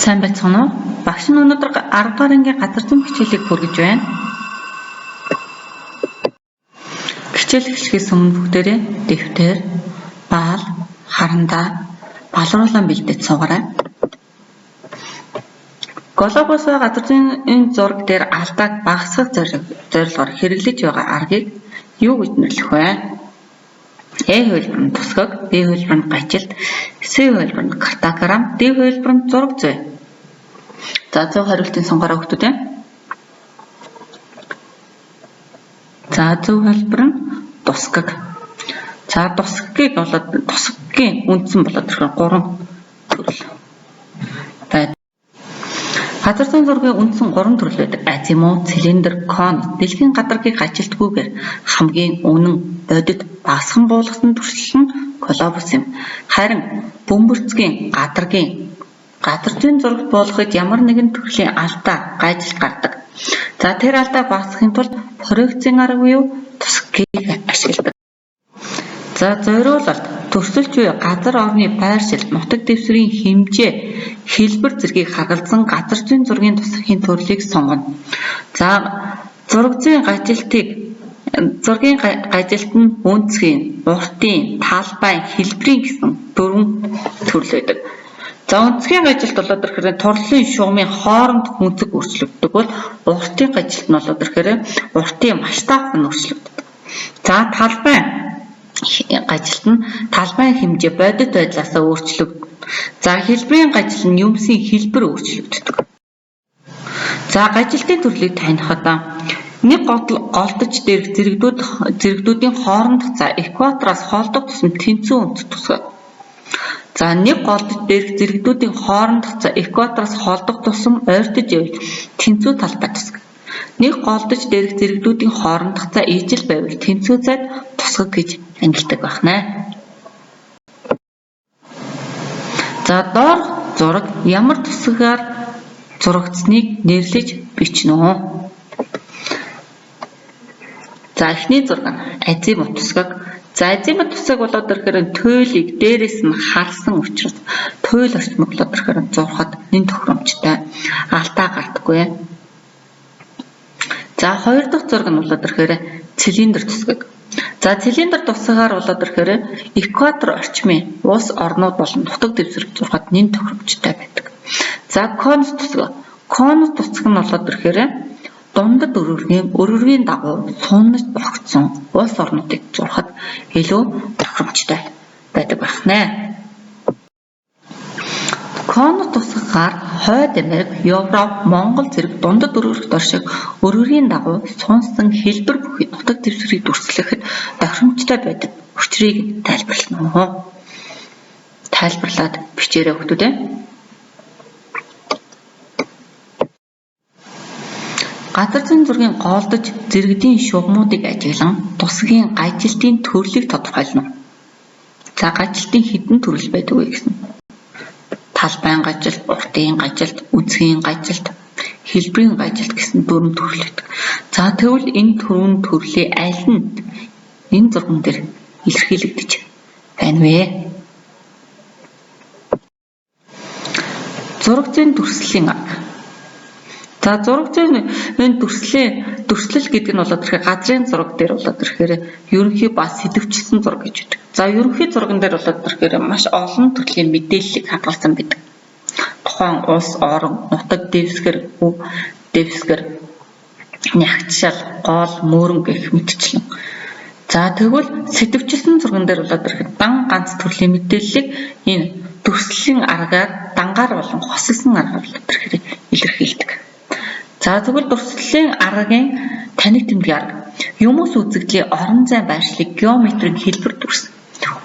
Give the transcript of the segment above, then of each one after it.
Сайн байцгаана уу? Багш нь өнөөдөр 10 дугаар ангийн газар зүйн хичээлийг хүргэж байна. Хичээл эхлэхээс өмнө бүгдээрээ дэвтэр, баал, харандаа, балруулан бэлдэж суугаарай. Глобус ба газар зүйн зураг дээр алдааг багасгах зорилгоор хэрэглэж байгаа аргыг юу гэж нэрлэх вэ? А хувилбар нь тусгаг, B хувилбар нь гажилт, C хувилбар нь картограмм, D хувилбар нь зураг зүй. За 100 хариултын сонгороо өгтөдөө. За 100 хувилбар нь тусгаг. За тусгагийн үндсэн болоод ирэх 3 төрөл байна. Газар зүйн зургийн үндсэн 3 төрөл байдаг. Азимут, цилиндр, кон. Дэлхийн гадаргийг ажилтгүйгээр хамгийн үнэн, бодит, багасхан буулгасан төрөл нь глобус юм. Харин бөмбөрцгийн газар зүйн зурагт буулгахад ямар нэгэн төрлийн алдаа, гажил гардаг. За тэр алдаа багасгахын тулд проекцийн арга буюу тусгагийг ашигладаг. За зориулалт төрсөлч буй газар орны байршил, нутаг дэвсгэрийн хэмжээ, хэлбэр зэргийг хагалзан газар зүйн зургийн тусгахын төрлийг сонгоно. За зургийн гажилт нь үнцгийн, уртын, талбайн, хэлбэрийн гэсэн 4 төрөл байдаг. За үнцгийн гажилт болоод ирэхээр турлын шугамын хооронд хүнцэг өөрчлөгддөг бол уртын гажилт нь болоод ирэхээр уртын масштаб нь өөрчлөгддөг. За талбайн гажилт нь талбайн хэмжээ бодит байдлаасаа өөрчлөгддөг. За хэлбэрийн гажилт нь юмсын хэлбэр өөрчлөгддөг. За гажилтын төрлийг танихад нэг голдож дээрх зэрэгдүүдийн хоорондох за экватороос холдох тусам тэнцүү үнц тусгаг. За нэг голдож дээрх зэрэгдүүдийн хоорондох за экватороос холдох тусам ойртож явж тэнцүү талбай тусгаг. Нэг голдож дээрх зэрэгдүүдийн хоорондох за ижил байвал тэнцүү зайд тусгаг гэж ангилдаг байна. За доор зураг ямар тусгаар зурагдсныг нэрлэж бичнэ үү? За эхний зураг нь азимут тусгаг. За азимут тусгаг болоод ирэхээр туйлыг дээрээс нь харсан учраас туйл орчмыг болоод ирэхээр зурхад нэн тохиромжтой алдаа гардаггүй. За хоёр дахь зураг нь болоод ирэхээр цилиндр тусгаг. За цилиндр тусгаар болоод ирэхээр экватор орчмын улс орнууд болон нутаг дэвсгэр зурхад нэн тохиромжтой байдаг. За конус тусгаг. Конус тусгаг нь болоод ирэхээр дундад өргөргийн дагуу сунаж тогтсон улс орнуудыг зурхад илүү тохиромжтой байдаг байна. Конус тусгаар Хойд Америк, Европ, Монгол зэрэг дундад өргөрт оршиг өргөргийн дагуу сунсан хэлбэр бүхий нутаг дэвсгэрийг дүрслэхэд тохиромжтой байдаг учрыг тайлбарлана уу? Тайлбарлаад бичээрэй хүүхдүүдээ. Газар зүйн зургийн голдож зэрэгдийн шугамуудыг ажиглан тусгийн гажилтын төрлийг тодорхойлно. За гажилтын хэдэн төрөл байдаг вэ гэсэн? Талбайн гажилт, уртын гажилт, үнцгийн гажилт, хэлбэрийн гажилт гэсэн 4 төрөл байдаг. За тэгвэл энэ 4 төрлийн аль нь энэ зурган дээр илэрхийлэгдэж байна вэ? Зураг зүйн дүрслэлийн арга. За зураг зүйн энэ дүрслэл гэдэг нь болоод ирэхээр газрын зураг дээр болоод ирэхээр ерөнхий ба сэдэвчсэн зураг гэж үүдэг. За ерөнхий зурган дээр болоод ирэхээр маш олон төрлийн мэдээллийг хадгалсан байдаг. Тухайн улс, орон, нутаг дэвсгэр, нягтшал, гол, мөрөн гэх мэтчлэн. За тэгвэл сэдэвчсэн зурган дээр болоод ирэхээр ганц төрлийн мэдээллийг энэ дүрслэлийн аргаар дангаар болон хосгосон аргаар болоод ирэхээр илэрхийлдэг. За тэгвэл дүрслэлийн аргагийн таних тэмдгийн арга. Юмс үзэгдлийн орон зай байршлыг геометрийн хэлбэр дүрс.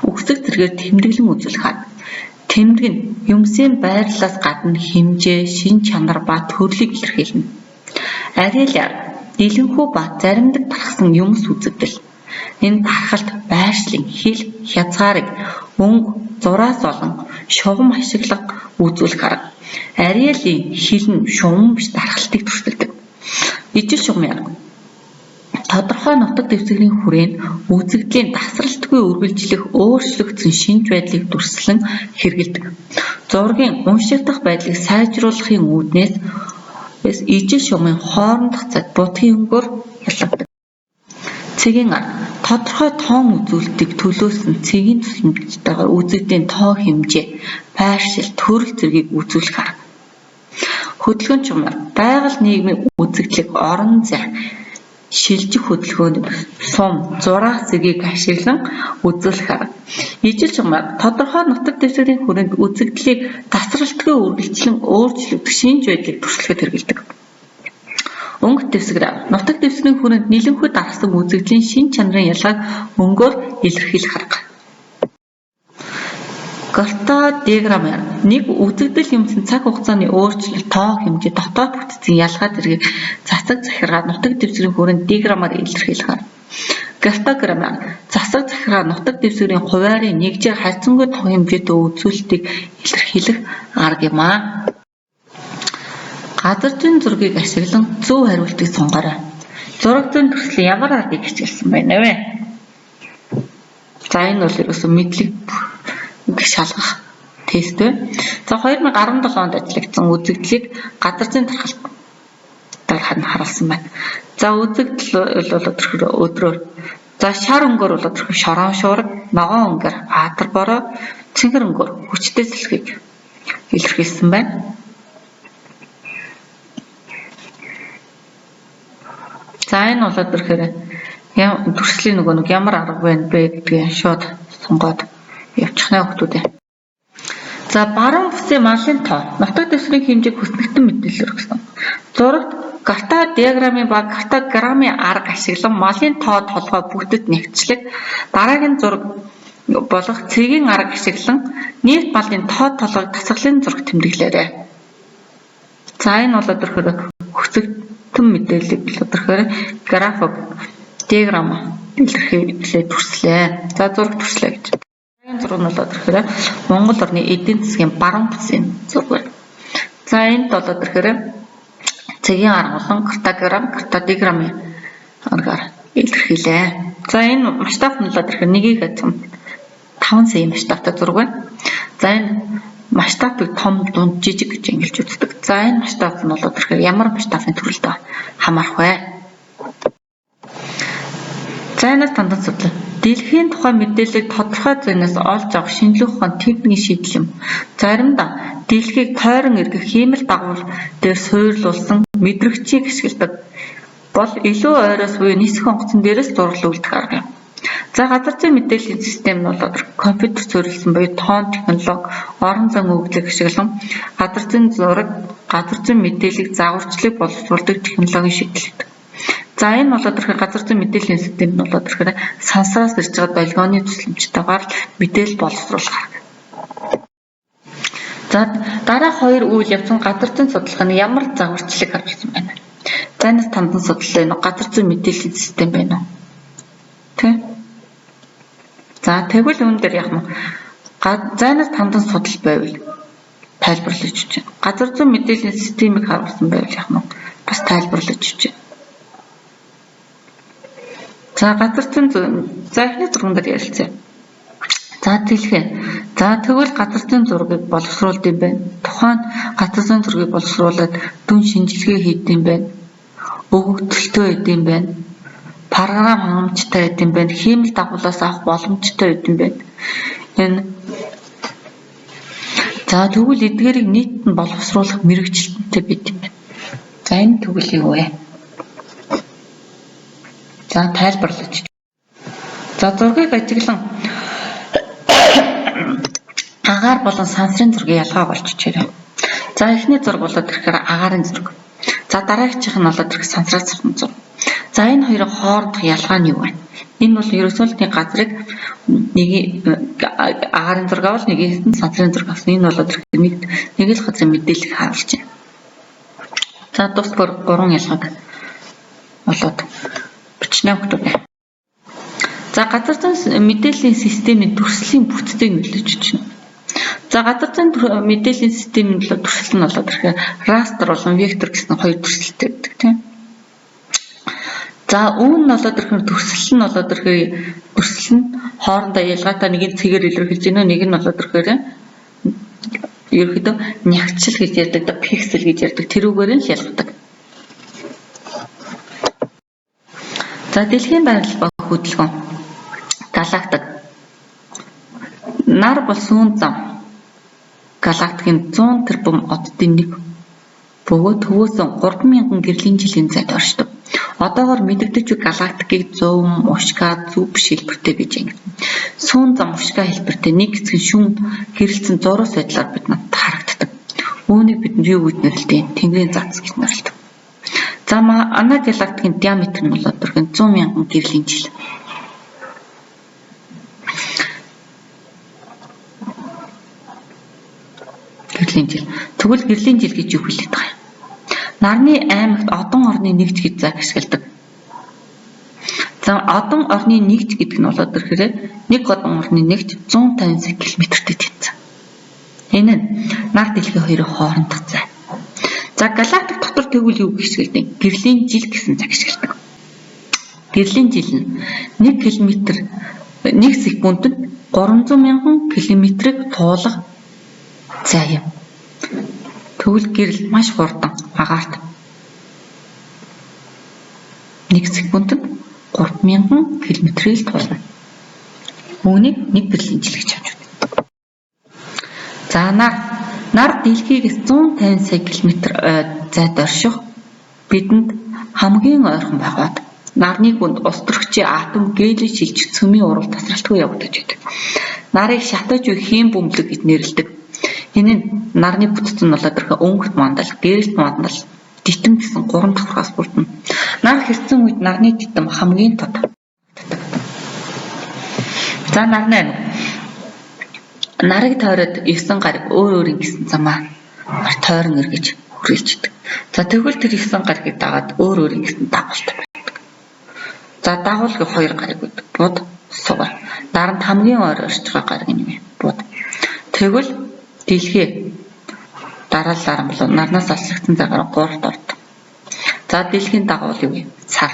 Үгсэг зэргээр тэмдэглэн үзүүлэх арга. Тэмдэг нь юмсын байрлалаас гадна хэмжээ, шин чанар ба төрлийг илэрхийлнэ. Ариал арга. Дэлгэнхүү ба заримдаг тархсан юмс үзэгдэл. Энэ тархалт байршлын хэл, хязгаарыг өнгө, зураас болон шугам ашиглах үзүүлэх арга. Ариалын хил нь шугам биш тархалтыг төрүүлдэг. Ижил шугамын арга. Тодорхой нутаг дэвсгэрийн хүрээнд үзэгдлийн тасралтгүй үргэлжлэх өөрчлөгдсөн шинж байдлыг дүрслэн хэрэгэлдэг. Зургийн уншигдах байдлыг сайжруулахын үүднээс ижил шумын хоорондох цаг будгийн өнгөөр ялгадаг. Цэгийн арга тодорхой тоон үзүүлэлтийг төлөөсөн цэгийн тусламжтайгаар үзэгдлийн тоо хэмжээ, байршил, төрөл зэргийг үзүүлэх арга. Хөдөлгөөн чумаар байгаль нийгмийн үзэгдлийг орон зай, шилжих хөдөлгөөний сум, зураг зэргийг ашиглан үзүүлэх арга. Ижил чумаар тодорхой нутаг дэвсгэрийн хүрээнд үзэгдлийг тасралтгүй үргэлжлэн өөрчлөгдөх шинж байдлыг туршлагад хэрэглэдэг. Өнгө дэвсгэр арга нутаг дэвсгэрийн хүрээнд нэлэнхүү дарсан үзэгдлийн шинж чанарын ялгааг өнгөөр илэрхийлэх арга. Картодиаграмаар нэг үзэгдэл юмсан цаг хугацааны өөрчлөлт, тоо хэмжээ, дотоод бүтцийн ялгаа зэргийг засаг захиргаа нутаг дэвсгэрийн хүрээнд диаграмаар илэрхийлэх арга. Картограмаар засаг захиргаа нутаг дэвсгэрийн хуваарийн нэгжээр харьцангуй тоо хэмжээтэй үзүүлэлтийг илэрхийлэх арга юм аа. Газар зүйн зургийг ашиглан зөв хариултыг сонгоорой. Зураг зүйн төсөл ямар ардыг хичээлсэн байна вэ? За энэ бол ерөөсөө мэдлэг шалгах тест вэ. За 2017 онд ажиллагдсан үзэгдлийг газар зүйн дарахад харуулсан байна. За үзэгдэл бол өдрөөр. За шар өнгөөр бол шорон шуурга, ногоон өнгөөр аатар бороо, цэнгэр өнгөөр хүчтэй сэлхийг илэрхийлсэн байна. За энэ бол төрслийн нөгөө нэг ямар арга байна бэ гэдгийг шууд сонгоод явчих нэ хүмүүдээ. За баруун бүсийн малын тоо нутаг дэвсгэрийн хэмжээг хүснэгтэн мэдээлэл өгсөн. Зурагт картодиаграмын ба картограммын арга ашиглан малын тоо толгой бүтэд нэгтлэг дараагийн зураг болох цэгийн арга ашиглан нийт малын тоо толгойг тасгалын зураг тэмдэглээрэй. За энэ бол хүсэгтэн мэдээллийг график диаграм илэрхийлээд төрслөө. За зураг төрслөө гэж. Энэ зураг нь бол Монгол орны эдийн засгийн баруун бүсийн зураг байна. За энд бол цэгийн арга болон картодиаграмын аргаар илэрхийлээ. За энэ масштаб нь бол 1/5 сая масштабтай зураг байна. За энэ масштабыг том, дунд, жижиг гэж ангилж үздэг. За энэ масштаб нь бол ямар масштабын төрөлд хамаарах вэ? За энэс тандан судлаа. Дэлхийн тухай мэдээллийг тодорхой зайнаас олж авах шинжлэх ухааны техникийн шийдэл юм. Заримдаа дэлхийг тойрон эргэх хиймэл дагавар дээр суйрлуулсан мэдрэгчийг ашигладаг бол илүү ойроос буюу нисэх онгоцон дээрээс дурлуулдаг арга юм. За газар зүйн мэдээллийн систем нь бол компьютер суурилсан буюу тоон технологи, орон зайн өгөгдлийг ашиглан газар зүйн зураг, газар зүйн мэдээллийг загварчлыг боловсруулдаг технологийн шийдэл. За энэ бол газар зүйн мэдээллийн систем нь бол сансраас ирж байгаа долгионы тусламжтайгаар мэдээлэл боловсруулах арга. За дараах хоёр үйл явцын газар зүйн судалгаа нь ямар загварчлыг харагдсан байна. За энэс тандан судлаа энэ газар зүйн мэдээллийн систем байна уу? Тэ. За тэгвэл үүн дээр яг нь зайнаас тандан судал байвал тайлбарлаж өгч байна. Газар зүйн мэдээллийн системийг харуулсан байвал яг нь бас тайлбарлаж өгч байна. За газар зүйн за эхний зурган дээр ярилцъя. За дэлхий. За тэгвэл газар зүйн зургийг боловсруулд юм байна. Тухайн газар зүйн зургийг боловсруулад дүн шинжилгээ хийдэг юм байна. Өгөгдөлтөө хийдэг юм байна. Програм хангамжтай байд юм байна. Хиймэл дагуулаас авах боломжтой байд юм байна. Энэ за тэгвэл эдгээрийг нийтэд боловсруулах мэргэжилтэнтэй байд юм байна. За энэ тэгвэл юу вэ? За тайлбарлаж. За зургийг ажиглан агаар болон сансрын зургийн ялгаа болж чирээ. За эхний зураг болоод агаарын зураг. За дараагийнх нь болоод сансрын зураг. За энэ хоёрын хоорондох ялгаа нь юу вэ? Энэ бол ерөөсөө газрыг нэг агаарын зураг авал нэгийг нь сансрын зураг авсан. Энэ бол нэг л газрын мэдээлэл харуулж байна. За тус бүр 3 ялгааг болоод бичнэ өгдөг. За газар зүйн мэдээллийн системийн төрслийн бүтцийг нөлөөлж байна. За газар зүйн мэдээллийн системийн төрсөл нь болоод растер болон вектор гэсэн хоёр төрсөлтэй байдаг тийм. За үүн нь болоод төрсөл нь болоод төрсөл нь хоорондоо ялгаатай нэг нь цэгээр илэрхийлж байна, нэг нь болоод ерөөдөө нягтшил гэж ярьдаг, пиксель гэж ярьдаг тэрүүгээр нь шалгадаг. За дэлхийн байгаль ба хөдөлгөөн галактик нар бол сүүн зам галактикийн 100 тэрбум оддын нэг бөгөөд төвөөс 3000 гэрлийн жилийн зайд оршдог. Одоогоор мэдэгдэж буй галактикийг зүүн мушка зүв биш хэлбэртэй гэж ангилна. Сүүн зам мушка хэлбэртэй нэг хэсэг нь шүүн гэрэлцэн зурус байдлаар биднэрт харагддаг. Үүнийг бид юу гэж нэрлэдэг? Тэнгэрийн зац гэж нэрлэдэг. За ана галактикийн диаметр нь бол одоогоор 100,000 гэрлийн жил. Тэгвэл гэрлийн жил гэж юу хэлээд байгаа юм? Нарны аймагт одон орны нэгж гэж заг ашигладаг. За одон орны нэгж гэдэг нь болоод ирэхээр нэг одон орны нэгж 150 км-тэй тэнцэн. Энэ нь нар дэлхийн хоёрын хоорондох зай. За галактик дотор тэгвэл юу гэж ашигладаг? Гэрлийн жил гэсэн цаг ашигладаг. Гэрлийн жил нь 1 км 1 секундэд 300,000 км-ийг туулах зай юм. Тэгвэл гэрэл маш хурдан агаарт 1 секундэд 3000 км-ийг туулна. Үүнийг 1 гэрлийн жил гэж авч үздэг. За нар дэлхийгээс 150 сая км зайд орших бидэнд хамгийн ойрхон байгаад нарны гүнд ус төрөгчийн атом гээлж шилжих цөмийн урал тасралтгүй явагдаж байдаг. Нарыг шатаж буй хийм бөмбөлөг гэж нэрлэдэг. Энэ нь нарны бүтцэн болоод ирэхээр өнгөрт мандал, гэрэлт мандал, дитм гэсэн 3 давхраас бүрдэнэ. Нар хэрцэн үед нарны дитм хамгийн тод. За нарны нарыг тойроод 9 гариг өөр ингэсэн замаа тойрон эргэж хүрээлждэг. За тэгвэл тэр 9 гаригийг дагаад өөр ингэсэн дагуултай байдаг. За дагуулгын 2 гариг байдаг. Бод сугаар. Дарамт хамгийн ойр орж байгаа гариг нь юу? Бод. Тэгвэл дэлхий дараалал бол нарнаас алсагдсан цагаар 3-т ордог. За дэлхийн дагуул юу вэ? Сар.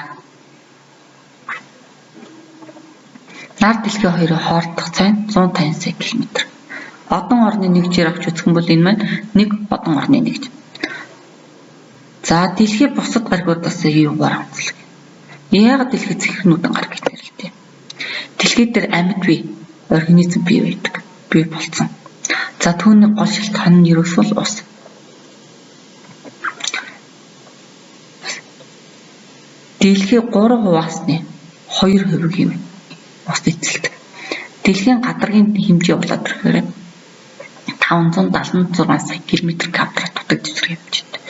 Нар дэлхийн хоёрын хоорондох цай 150 сая км. Одон орны нэгжээр авч үзэх юм бол энэ маань нэг одон орны нэгж. За дэлхийн бусад гаригуудаас юугаар онцлог? Яагаад дэлхий цэхэрнүүдэн гараг гэж нэрлэдэг? Дэлхий дээр амьд бий организм бий байдаг. Бий болцсон. За түүний гол шалтгаан нь ерөөсөө ус. Дэлхий 3%-ны 2% юм. Ус эзэлдэг. Дэлхийн гадаргын хэмжээ болоод ирэхээр 576 сая км² дутагдж зэрэг хэмжээтэй.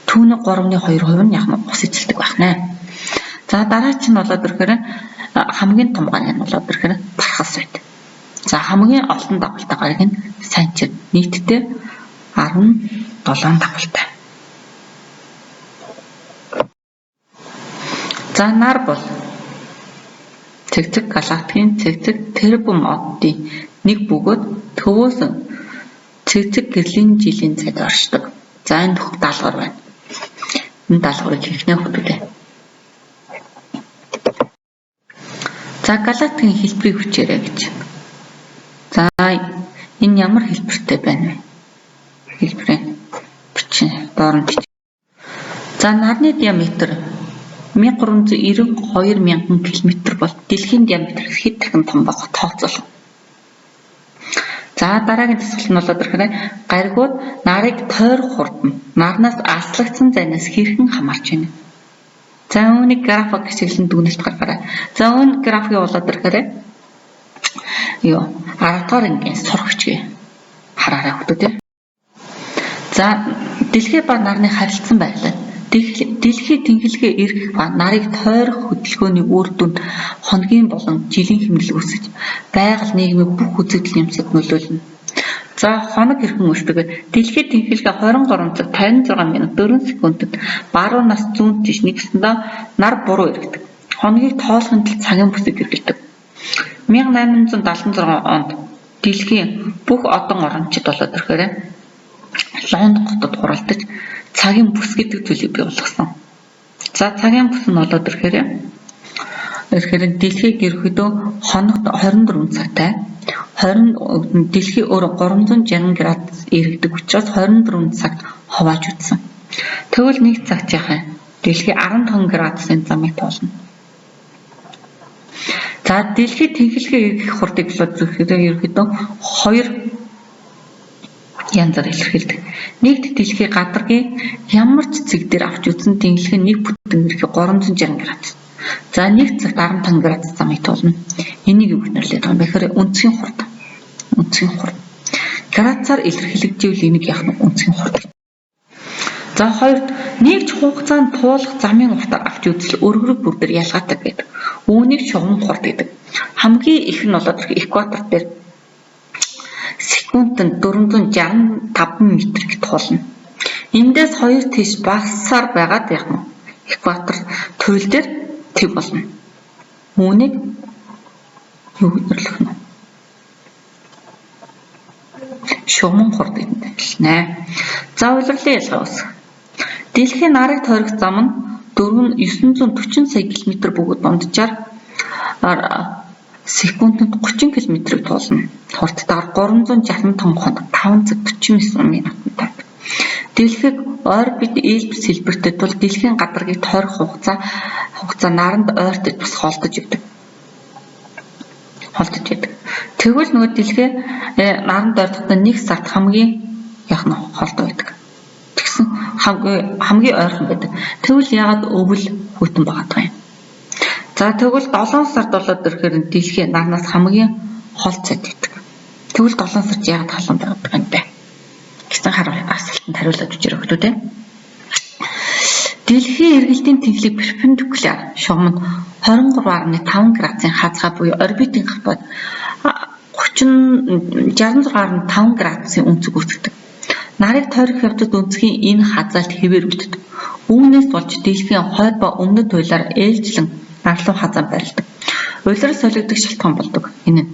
Түүний 3.2% нь яг нь ус эзэлдэг байх нэ. За дараач нь болоод ирэхээр хамгийн том гариг нь болоод ирэхээр бархас байдаг. За хамгийн олон дагуултай гариг нь Санчир. Нийтдээ 17 дагуултай. За нар бол цэгцэг галактикийн цэгцэг тэрбум оддын нэг бөгөөд төвөөс цэгцэг гэрлийн жилийн зайд оршдог. За энэ даалгавар байна. Энэ даалгаврыг хийхнээ хөтөлөө. За галактикийн хэлбэрийг хүчээрэй гэж. За энэ ямар хэлбэртэй байна вэ? Хэлбэрээ бичнэ. Доор нь бич. За нарны диаметр 1392,000 км бол дэлхийн диаметр хэд дахин том болох тооцоолно. За дараагийн дасгал нь болоод ирэхээр гаригууд нарыг тойрох хурдан нарнаас алслагдсан зайнаас хэрхэн хамаарч байна. За үүнийг график хэсэглэн дүгнэлт гаргаарай. За энэ графикийг болоод ирэхээр 10-р ангийн сурагчгээ хараарай хүмүүстээ. За дэлхий ба нарны харилцан байлаа. Дэлхий тэнхилгээ эргэх ба нарыг тойрох хөдөлгөөний үр дүнд хоногийн болон жилийн хэмнэл үүсэж байгаль нийгмийн бүх үзэгдэл юмсад нөлөөлнө. За хоног хэрхэн үүсдэг вэ? Дэлхий тэнхилгээ 2356 минут 4 секундэд баруун нас зүүн тийш нэгсэндээ нар буруу эргэдэг. Хоногийг тоолохын тулд цагийн бүсийг эргэлдэг. 1876 онд дэлхийн бүх одон орончид болоод ирэхээр Лондон хотод хуралдаж цагийн бүс гэдэг зүйлийг бий болгосон. За цагийн бүс нь болоод ирэхээр дэлхийг ерөөдөө хоногт 24 цагтай дэлхий өөрөө 360 градус эргэдэг учраас 24 цагт хувааж үтсэн. Тэгвэл нэг цаг яхаа дэлхий 15 градусын замыг туулна. За дэлхий тэнхлэхээ эргэх хурдыг ерөнхийдөө хоёр янзаар илэрхийлдэг. Нэгд дэлхий гадаргийн ямар ч цэг дээр авч үзсэн тэнхлэх нэг бүтэн эрхий 360 градус. За нэг цагт 15 градус замыг туулна. Энийг юу гэж нэрлэдэг юм бэ гэхээр өнцгийн хурд. Өнцгийн хурд. Градусаар илэрхийлэгдвэл энийг яах нь өнцгийн хурд. За хоёрт нэг ч хугацаанд туулах замын уртаар авч үзэл өргөрөг бүр дээр ялгаатай гэдэг. Үүнийг шугам хурд гэдэг. Хамгийн их нь болоод экватор дээр секундэд 465 метр туулна. Эндээс хоёр тийш багасаар байгаад яах нь экватор төрөл дээр тэг болно. Үүнийг юу гэж нэрлэх нь? Шугам хурд гэдэг хэлнэ. За улирлын ялгаа үсэх. Дэлхийн нарыг тойрох зам нь 940 сая км бөгөөд дунджаар секундэд 30 км-ийг туулна. Хурдтайгаар 365 хоног 5 цаг 49 минуттай. Дэлхийг орбит эллипс хэлбэртэй тул дэлхийн гадаргийг тойрох хугацаа наранд ойртож бас холдож идэг. Тэгвэл нөгөө дэлхий наранд ойртохдоо 1 сард хамгийн холдоо байдаг. Тэгсэн хамгийн ойрхон байдаг. Тэгвэл яагаад өвөл хүйтэн байгаа юм? За тэгвэл 7 сард болоод ирэхээр дэлхий нарнаас хамгийн хол цад байдаг. Тэгвэл 7 сард яагаад халуун байдаг юм бэ? Гэсэн асуултанд хариулаад үчирээ өгдөө те. Дэлхийн эргэлтийн тэнхлэг перпендикуляр шугам нь 23.5 градусын хазгай буюу орбитын гарбад 66.5 градусын өнцөг үүсгэдэг. Нарыг тойрох явцад өнцгийн энэ хазаалт хэвээр үлддэг. Үүнээс болж дэлхийн хойд ба өмнөд туйлаар ээлжлэн нарлуу хазаа барилдаг. Улирал солигдох шалтгаан болдог. Энэ нь.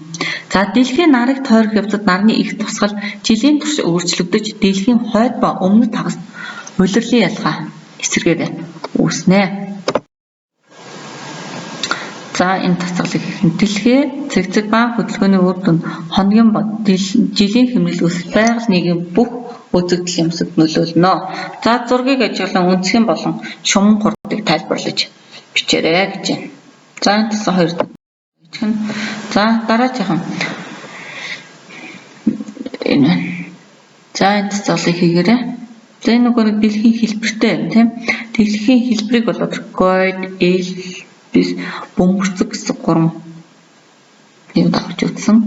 За дэлхийн нарыг тойрох явцад нарны их тусгал жилийн турш өөрчлөгдөж дэлхийн хойд ба өмнөд тагаст улирлын ялгаа эсэргээр үүснэ. За энэ тасгалыг хийх дэлхий цэгцэг ба хөдөлгөөний үр дүнд хоногийн ба жилийн хэмнэл өсөлт байгаль нийгэм бүх үзэгдэл юмсад нөлөөлнө. За зургийг ажиглан өнцгийн болон шуман хурдыг тайлбарлаж бичээрэй гэж байна. За энэ тасгал хоёр дахь. За дараагийн энэ. За энэ тасгалыг хийгээрэй. За энэ нөгөө дэлхийн хэлбэртэй юм тийм. Дэлхийн хэлбэрийг болоод гойд, эллипс, бөмбөрцөг гэсэн 3 юм авч үзсэн.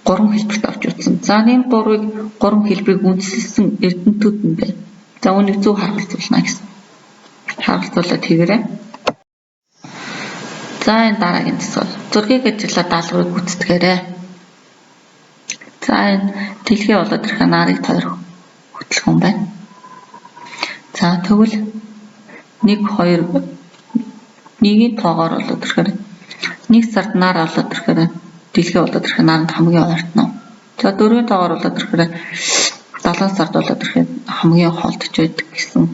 3 хэлбэрт авч үзсэн. За энэ 3 хэлбэрийг үндэслэсэн эрдэмтүүд нь байна. За үүнийг зөв харгалзуулна гэсэн. Харгалзуулаад хийгээрэй. За энэ дараагийн тасгал. Зургийг ажиглаад даалгаврыг гүйцэтгээрэй. За энэ дэлхий болоод ирэх нарыг тойрох хөтөлбөр байна. За тэгвэл 1 2 1-ийн тоогоор болоод ирэхээр 1 сард нар болоод ирэхээр дэлхий болоод ирэх наранд хамгийн ойртно. За 4-ийн тоогоор болоод ирэхээр 7 сард болоод ирэхэд хамгийн холдож байдаг гэсэн.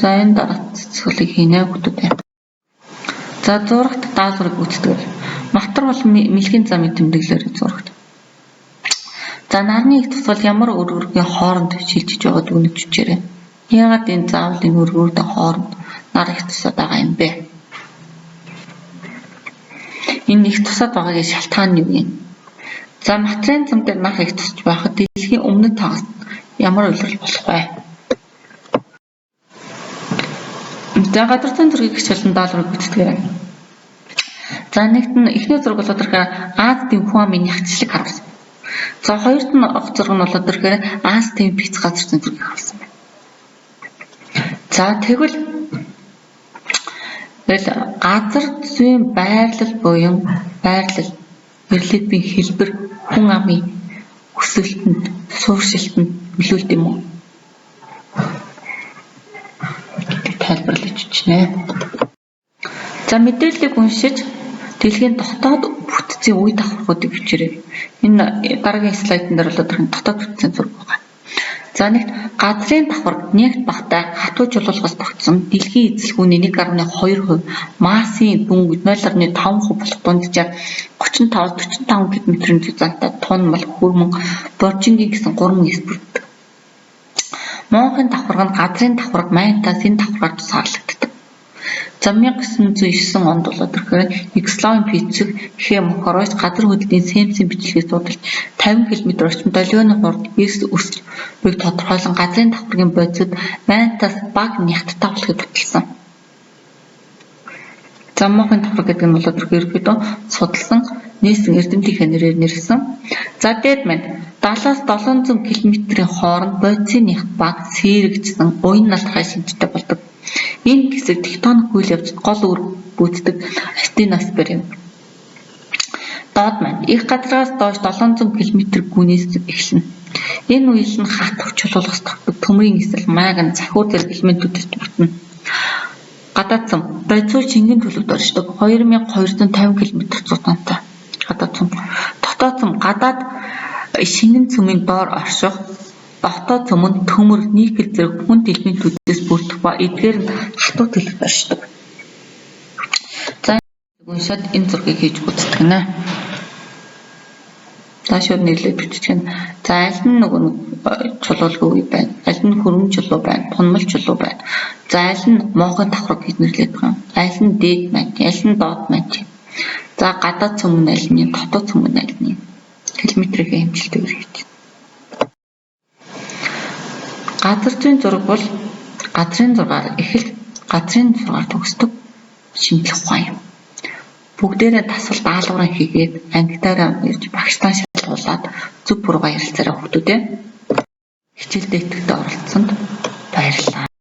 За энэ дараа цэцгэлийг хийнэ хүмүүстээ. За зурагт даалгаврыг гүйцэтгэв. Мотор бол мэлхийн замын тэмдэглэлээр зурагт. За нарны их тусгал ямар өргөргийн хооронд шилжиж байгааг үнэж үчээрэй. Яагаад энэ заавал энэ өргөрийн хооронд нар их тусаад байгаа юм бэ? Энэ их тусаад байгаагийн шалтгаан нь юу юм? За материалын зам дээр нар их тусаж байхад дэлхийн өмнөд тагаст ямар үйлрэл болох вэ? За газар зүйн зургийг хичээлэн даалгаврыг гүйцэтгэв. За нэгт нь эхний зураг болоод ирэхээр Аз Дэмхуамын ягчлалыг харуулсан. За хоёрт нь зураг нь болоод ирэхээр Аз Тэм бич газар зүйн зургийг харуулсан байна. За тэгвэл газар зүйн байрлал буюу байрлал эрэлтийн хэлбэр хүн амын өсөлтөнд сууршилтанд нөлөөлт юм уу? Тайлбарлаж бичнэ. За мэдээллийг уншиж дэлхийн дотоод бүтцийн үе давхаргуудыг бичээрэй. Энэ дараагийн слайдн дээр болоод ирэх дотоод бүтцийн зураг байна. За нэгт газрын давхар нэгт багтай хатуу чулуулгаас тогтсон дэлхийн эзлэгүүний 1.2%, массын дүнг 0.5% болох дунджаар 35-45 км-ийн зузаантай тунмал, хөрмөн, боржингийн гэсэн 3 эс бүрддэг. Монголын давхарга нь газрын давхарга Майнтаас энэ давхаргаар тусгаарлагддаг. За 1909 онд болоод ирэхээр Югославийн Пицэг, Хемокоройч газар хөдлөлийн Сэмсийн бичлэгийг судалж 50 км орчим долгионы хурд эрс өсч буйг тодорхойлон газрын давхаргын бодисод Майнтаас бага нягттай болохыг баталсан. Заммахын давхар гэдэг нь болоод ерөөдөө судалсан нийслэн эрдэмтдийнхээ нэрээр нэрлсэн. За дээд маань 70-700 км-ийн хооронд бодисын нягт бага сэрэгжсэн уян налтхай шинжтэй болдог. Энэ хэсэг тектоник үйл явц гол үр гүйцэтгэдэг астеносфер юм. Доод маань их газраас доош 700 км гүнээс эхэлнэ. Энэ үйл нь хат хүч чулуулгаас тогтдог төмрийн эсрэг магн захиур зэрэг элементүүдээс бүрдэнэ. Гадаад цөм бодисоор шингэн төлөвт оршдог 2250 км зузаантай. Гадаад цөм дотоод цөм гадаад шингэн цөмийн доор орших дотоод цөм нь төмөр, никель зэрэг хүнд элементүүдээс бүрдэх ба эдгээр нь хатуу төлөвт оршдог. За уншаад энэ зургийг хийж үздэг нэ. Таашууд нэрлээд бичиж гэнэ. За аль нь нөгөө чулуулгүй үе байна. Аль нь хөрөм чулуу байна. Тунмал чулуу байна. За аль нь Монголын давхарга гэж нэрлэдэг юм. Аль нь дээд маань, аль нь доод маань. За гадаад цөм нь аль нь, дотоод цөм нь аль нь. Километрийн хэмжилтээр хийж. Газар зүйн зураг бол газрын зургаар эхэлж газрын зургаар төгсдөг шинжлэх ухаан юм. Бүгдээрээ тасвал даалгавраа хийгээд ангидаараа ирж багштаа шалгуулад зөв буруугаа ярилцаарай хүүхдүүдээ. Хичээлдээ идэвхтэй оролцсонд баярлалаа.